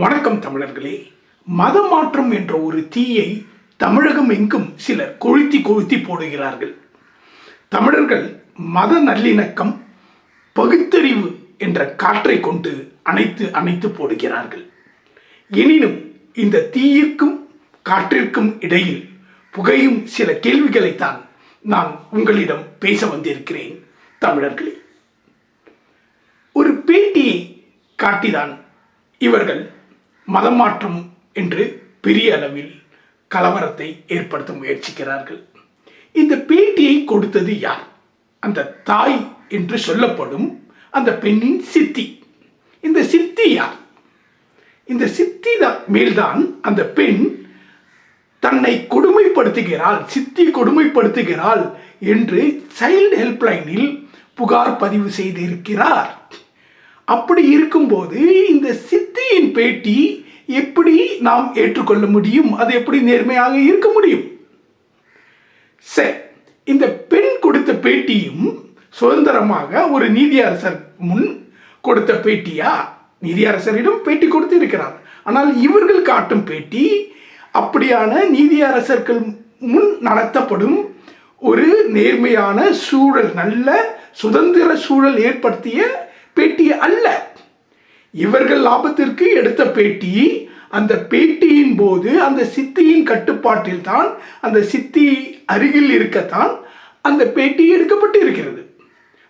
வணக்கம் தமிழர்களே. மதம் மாற்றம் என்ற ஒரு தீயை தமிழகம் எங்கும் சிலர் கொளுத்தி கொளுத்தி போடுகிறார்கள். தமிழர்கள் மத நல்லிணக்கம், பகுத்தறிவு என்ற காற்றை கொண்டு அணைத்து போடுகிறார்கள். எனினும் இந்த தீயிற்கும் காற்றிற்கும் இடையில் புகையும் சில கேள்விகளைத்தான் நான் உங்களிடம் பேச வந்திருக்கிறேன். தமிழர்களே, ஒரு பேட்டியை காட்டிதான் இவர்கள் மதம் மாற்றம் என்று பெரிய அளவில் கலவரத்தை ஏற்படுத்த முயற்சிக்கிறார்கள். இந்த பேட்டியை கொடுத்தது யார்? அந்த தாய் என்று சொல்லப்படும் அந்த பெண்ணின் சித்தி. இந்த சித்தி யார்? இந்த சித்தி மேல்தான் அந்த பெண் தன்னை கொடுமைப்படுத்துகிறாள், சித்தி கொடுமைப்படுத்துகிறாள் என்று சைல்டு ஹெல்ப்லைனில் புகார் பதிவு செய்திருக்கிறார். அப்படி இருக்கும்போது இந்த சித்தியின் பேட்டி எப்படி நாம் ஏற்றுக்கொள்ள முடியும்? அது எப்படி நேர்மையாக இருக்க முடியும்? சரி, இந்த பெண் கொடுத்த பேட்டியும் சுதந்திரமாக ஒரு நீதியரசர் முன் கொடுத்த பேட்டியா? நீதியரசரிடம் பேட்டி கொடுத்து இருக்கிறார். ஆனால் இவர்கள் காட்டும் பேட்டி அப்படியான நீதியரசர்கள் முன் நடத்தப்படும் ஒரு நேர்மையான சூழல், நல்ல சுதந்திர சூழல் ஏற்படுத்திய பேட்டி அல்ல. இவர்கள் லாபத்திற்கு எடுத்த பேட்டி. அந்த பேட்டியின் போது அந்த சித்தியின் கட்டுப்பாட்டில் தான், அந்த சித்தி அருகில் இருக்கத்தான் அந்த பேட்டி எடுக்கப்பட்டு இருக்கிறது.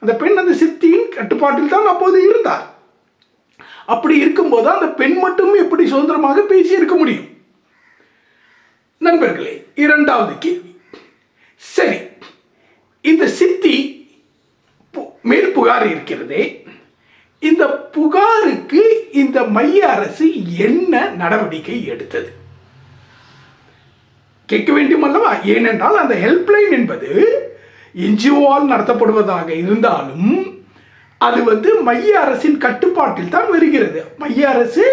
அந்த பெண் அந்த சித்தியின் கட்டுப்பாட்டில் தான் அப்போது இருந்தார். அப்படி இருக்கும்போது அந்த பெண் மட்டும் எப்படி சுதந்திரமாக பேசி இருக்க முடியும்? நண்பர்களே, இரண்டாவது கேள்வி. சரி, இந்த சித்தி மேல் புகார் இருக்கிறதே, இந்த புகாருக்கு இந்த மைய அரசு என்ன நடவடிக்கை எடுத்தது கேட்க வேண்டும் அல்லவா? ஏனென்றால் அந்த ஹெல்ப்லைன் என்பது என்ஜிஓவால் நடத்தப்படுவதாக இருந்தாலும் அது மைய அரசின் கட்டுப்பாட்டில் தான் வருகிறது. மைய அரசு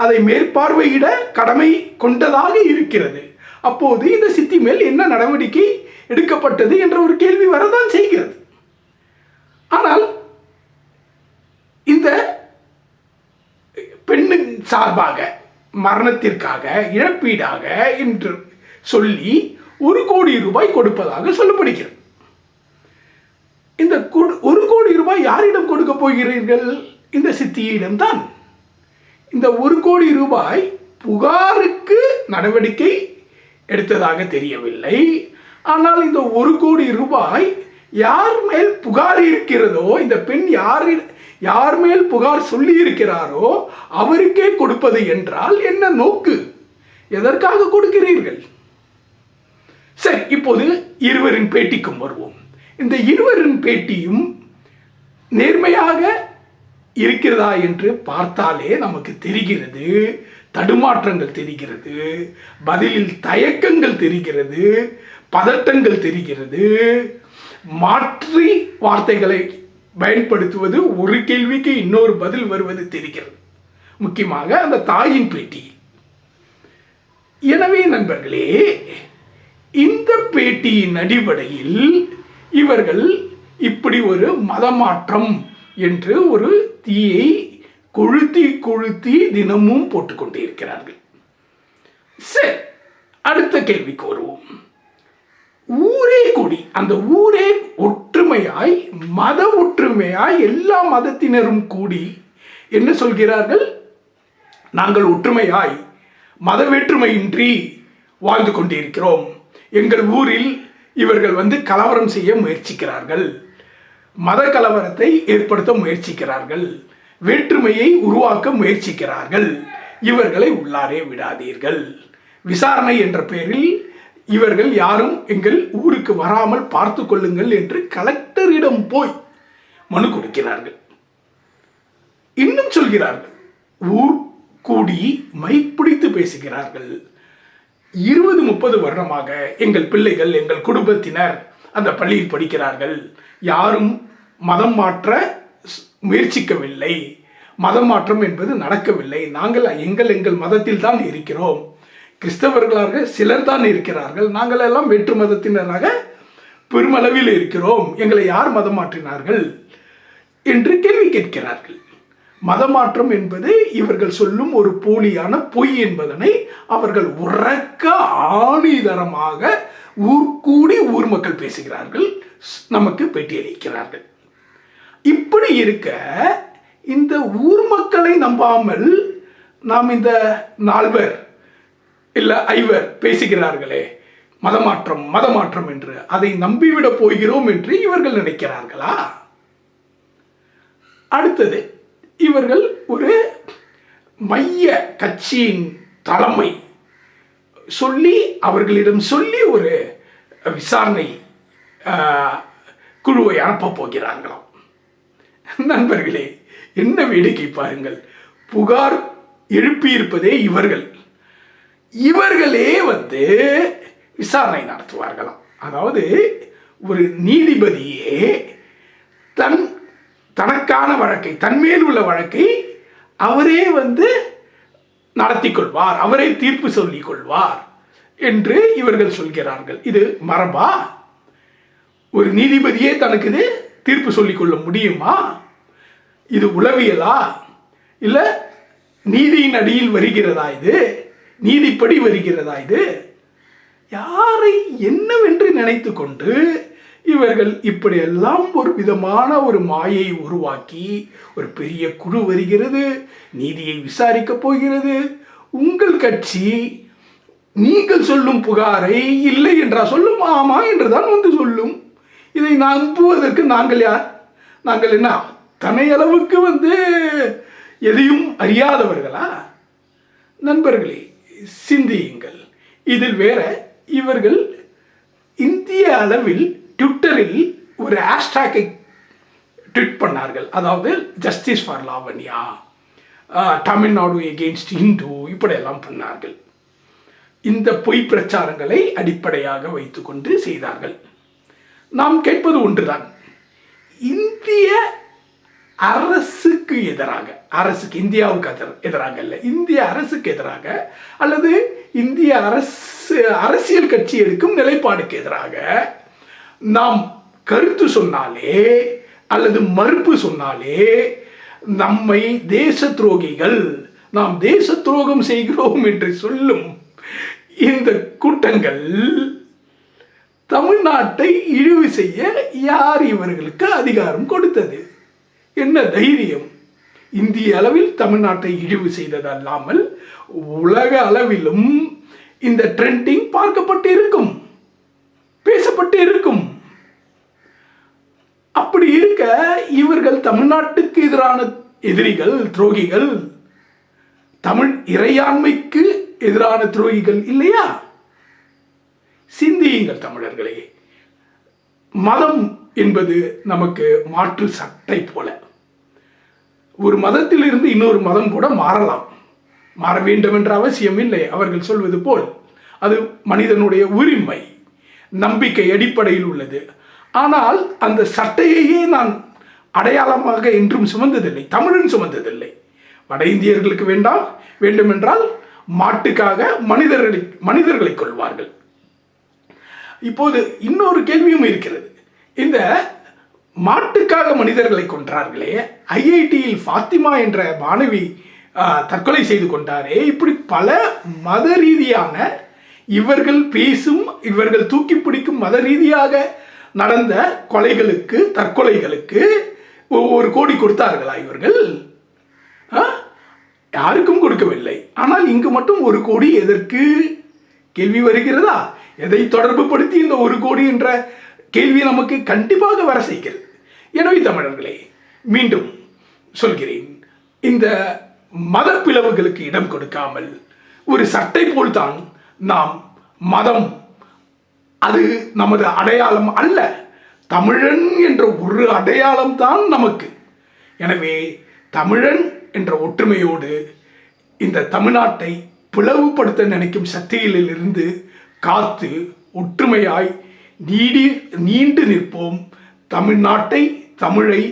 அதை மேற்பார்வையிட கடமை கொண்டதாக இருக்கிறது. அப்போது இந்த சித்தி மேல் என்ன நடவடிக்கை எடுக்கப்பட்டது என்ற ஒரு கேள்வி வரதான் செய்கிறது. ஆனால் இந்த பெண்ணின் சார்பாக மரணத்திற்காக இழப்பீடாக என்று சொல்லி 1 கோடி ரூபாய் கொடுப்பதாக சொல்லப்படுகிறது. இந்த 1 கோடி ரூபாய் யாரிடம் கொடுக்க போகிறீர்கள்? இந்த சித்தியிடம் தான். இந்த 1 கோடி ரூபாய் புகாருக்கு நடவடிக்கை எடுத்ததாக தெரியவில்லை. ஆனால் இந்த 1 கோடி ரூபாய் யார் மேல் புகார் இருக்கிறதோ, இந்த பெண் யார் மேல் புகார் சொல்லி இருக்கிறாரோ அவருக்கே கொடுப்பது என்றால் என்ன நோக்கு? எதற்காக கொடுக்கிறீர்கள்? சரி, இப்போது இருவரின் பேட்டிக்கும் வருவோம். இந்த இருவரின் பேட்டியும் நேர்மையாக இருக்கிறதா என்று பார்த்தாலே நமக்கு தெரிகிறது. தடுமாற்றங்கள் தெரிகிறது, பதிலில் தயக்கங்கள் தெரிகிறது, பதட்டங்கள் தெரிகிறது, மாற்றி வார்த்தைகளை பயன்படுத்துவது, ஒரு கேள்விக்கு இன்னொரு பதில் வருவது தெரிகிறது, முக்கியமாக அந்த தாயின் பேட்டி. எனவே நண்பர்களே, இந்த பேட்டியின் அடிப்படையில் இவர்கள் இப்படி ஒரு மதமாற்றம் என்று ஒரு தீயை கொளுத்தி தினமும் போட்டுக்கொண்டே இருக்கிறார்கள். சரி, அடுத்த கேள்விக்கு வருவோம். ஊரே கூடி, அந்த ஊரே ஒற்றுமையாய், மத ஒற்றுமையாய், எல்லா மதத்தினரும் கூடி என்ன சொல்கிறார்கள்? நாங்கள் ஒற்றுமையாய் மத வேற்றுமையின்றி வாழ்ந்து கொண்டிருக்கிறோம். எங்கள் ஊரில் இவர்கள் கலவரம் செய்ய முயற்சிக்கிறார்கள், மத கலவரத்தை ஏற்படுத்த முயற்சிக்கிறார்கள், வேற்றுமையை உருவாக்க முயற்சிக்கிறார்கள். இவர்களை உள்ளாரே விடாதீர்கள். விசாரணை என்ற பெயரில் இவர்கள் யாரும் எங்கள் ஊருக்கு வராமல் பார்த்து கொள்ளுங்கள் என்று கலெக்டரிடம் போய் மனு கொடுக்கிறார்கள். இன்னும் சொல்கிறார்கள், ஊர் கூடி மைப்பிடித்து பேசுகிறார்கள். 20-30 வருடமாக எங்கள் பிள்ளைகள், எங்கள் குடும்பத்தினர் அந்த பள்ளியில் படிக்கிறார்கள். யாரும் மதம் மாற்ற முயற்சிக்கவில்லை, மதம் மாற்றம் என்பது நடக்கவில்லை. நாங்கள் எங்கள் மதத்தில் தான் இருக்கிறோம். கிறிஸ்தவர்களாக சிலர் தான் இருக்கிறார்கள். நாங்கள் எல்லாம் வேற்று மதத்தினராக பெருமளவில் இருக்கிறோம். எங்களை யார் மதம் மாற்றினார்கள் என்று கேள்வி கேட்கிறார்கள். மதமாற்றம் என்பது இவர்கள் சொல்லும் ஒரு போலியான பொய் என்பதனை அவர்கள் உறக்க ஆணிதரமாக ஊர்கூடி ஊர் மக்கள் பேசுகிறார்கள், நமக்கு பேட்டியளிக்கிறார்கள். இப்படி இருக்க இந்த ஊர் மக்களை நம்பாமல் நாம் இந்த 4 இல்ல 5 பேசுகிறார்களே மதமாற்றம் மதமாற்றம் என்று, அதை நம்பிவிடப் போகிறோம் என்று இவர்கள் நினைக்கிறார்களா? அடுத்தது, இவர்கள் ஒரு மைய கட்சியின் தலைமை அவர்களிடம் சொல்லி ஒரு விசாரணை குழுவை அனுப்பப் போகிறார்களாம். நண்பர்களே, என்ன வேடிக்கை பாருங்கள். புகார் எழுப்பியிருப்பதே இவர்களே விசாரணை நடத்துவார்களாம். அதாவது ஒரு நீதிபதியே தனக்கான வழக்கை, தன்மேல் உள்ள வழக்கை அவரே நடத்தி கொள்வார், அவரே தீர்ப்பு சொல்லிக் கொள்வார் என்று இவர்கள் சொல்கிறார்கள். இது மரபா? ஒரு நீதிபதியே தனக்கு இது தீர்ப்பு சொல்லிக் கொள்ள முடியுமா? இது உளவியலா? இல்ல நீதியின் அடியில் வருகிறதா? இது நீதிப்படி வருகிறதா? இது யாரை என்னவென்று நினைத்து கொண்டு இவர்கள் இப்படியெல்லாம் ஒரு விதமான ஒரு மாயை உருவாக்கி ஒரு பெரிய குழு வருகிறது, நீதியை விசாரிக்க போகிறது. உங்கள் கட்சி நீங்கள் சொல்லும் புகாரை இல்லை என்றா சொல்லும்? ஆமா என்றுதான் சொல்லும். இதை நம்புவதற்கு நாங்கள் யார்? நாங்கள் என்ன தனையளவுக்கு எதையும் அறியாதவர்களா? நண்பர்களே, சிந்தியுங்கள். இதில் வேற இவர்கள் இந்திய அளவில் ட்விட்டரில் ஒரு ஹேஷ்டாகை ட்வீட் பண்ணார்கள். அதாவது justice for Lavanya, Tamil Nadu against Hindu, இப்படியெல்லாம் பண்ணார்கள். இந்த பொய் பிரச்சாரங்களை அடிப்படையாக வைத்துக்கொண்டு செய்தார்கள். நாம் கேட்பது ஒன்றுதான், இந்திய அரசுக்கு எதிராக, இந்தியாவுக்கு எதிராக அல்ல, இந்திய அரசுக்கு எதிராக அல்லது இந்திய அரசியல் கட்சி எடுக்கும் நிலைப்பாடுக்கு எதிராக நாம் கருத்து சொன்னாலே அல்லது மறுப்பு சொன்னாலே நம்மை தேச துரோகிகள், நாம் தேச துரோகம் செய்கிறோம் என்று சொல்லும் இந்த கூட்டங்கள் தமிழ்நாட்டை இழிவு செய்ய யார் இவர்களுக்கு அதிகாரம் கொடுத்தது? என்ன தைரியம்? இந்திய அளவில் தமிழ்நாட்டை இழிவு செய்தது அல்லாமல் உலக அளவிலும் இந்த ட்ரெண்டிங் பார்க்கப்பட்டு இருக்கும், பேசப்பட்டு இருக்கும். அப்படி இருக்க இவர்கள் தமிழ்நாட்டுக்கு எதிரான எதிரிகள், துரோகிகள், தமிழ் இறையாண்மைக்கு எதிரான துரோகிகள் இல்லையா? சிந்தியுங்கள் தமிழர்களே. மதம் என்பது நமக்கு மாற்று சட்டை போல. ஒரு மதத்திலிருந்து இன்னொரு மதம் கூட மாறலாம், மாற வேண்டும் என்ற அவசியம் இல்லை. அவர்கள் சொல்வது போல் அது மனிதனுடைய உரிமை, நம்பிக்கை அடிப்படையில் உள்ளது. ஆனால் அந்த சட்டையையே நான் அடையாளமாக என்றும் சுமந்ததில்லை, தமிழன் சுமந்ததில்லை. வட இந்தியர்களுக்கு வேண்டுமென்றால் மாட்டுக்காக மனிதர்களை கொள்வார்கள். இப்போது இன்னொரு கேள்வியும் இருக்கிறது. இந்த மாட்டுக்காக மனிதர்களை கொன்றார்களே, ஐஐடியில் ஃபாத்திமா என்ற மாணவி தற்கொலை செய்து கொண்டாரே, இப்படி பல மத ரீதியான இவர்கள் பேசும், இவர்கள் தூக்கி பிடிக்கும் மத ரீதியாக நடந்த கொலைகளுக்கு, தற்கொலைகளுக்கு 1 கோடி கொடுத்தார்களா இவர்கள்? யாருக்கும் கொடுக்கவில்லை. ஆனால் இங்கு மட்டும் 1 கோடி எதற்கு? கேள்வி வருகிறதா? எதை தொடர்பு படுத்தி இந்த 1 கோடி என்ற கேள்வி நமக்கு கண்டிப்பாக வர செய்கிறது. எனவே தமிழர்களே, மீண்டும் சொல்கிறேன், இந்த மத பிளவுகளுக்கு இடம் கொடுக்காமல் ஒரு சட்டை போல்தான் நாம் மதம் அது நமது அடையாளம் அல்ல, தமிழன் என்ற ஒரு அடையாளம் தான் நமக்கு. எனவே தமிழன் என்ற ஒற்றுமையோடு இந்த தமிழ்நாட்டை பிளவுபடுத்த நினைக்கும் சக்திகளிலிருந்து காத்து ஒற்றுமையாய் நீண்டு நிற்போம். தமிழ்நாட்டை, தமிழை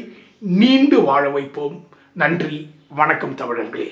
நீண்டு வாழ வைப்போம். நன்றி, வணக்கம் தமிழர்களே.